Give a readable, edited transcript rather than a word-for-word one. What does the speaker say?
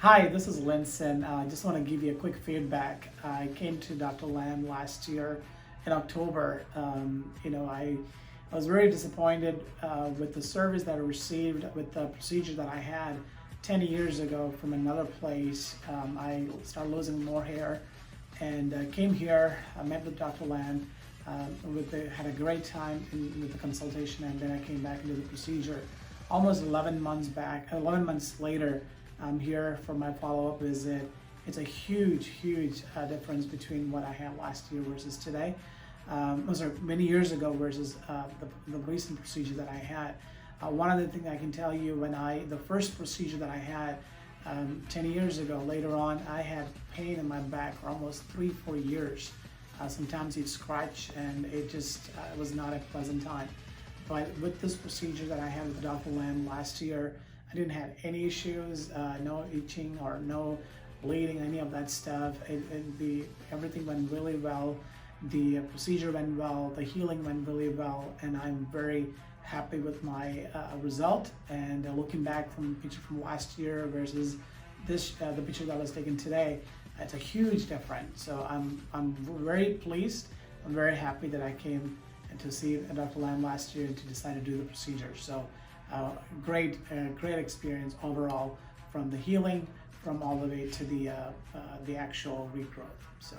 Hi, this is Linson. I just want to give you a quick feedback. I came to Dr. Lam last year in October. I was very disappointed with the service that I received with the procedure that I had 10 years ago from another place. I started losing more hair and came here. I met with Dr. Lam. Had a great time with the consultation, and then I came back into the procedure. Almost 11 months later, I'm here for my follow-up visit. It's a huge difference between what I had last year versus today. Many years ago versus the recent procedure that I had. One of the things I can tell you, the first procedure that I had 10 years ago, later on, I had pain in my back for almost 3-4 years. Sometimes you'd scratch, and it was not a pleasant time. But with this procedure that I had with Dr. Lam last year, I didn't have any issues, no itching or no bleeding, any of that stuff. Everything went really well. The procedure went well, the healing went really well, and I'm very happy with my result. And looking back from the picture from last year versus the picture that was taken today, it's a huge difference. So I'm very pleased. I'm very happy that I came to see Dr. Lam last year and to decide to do the procedure. So great experience overall, from the healing, from all the way to the actual regrowth. So.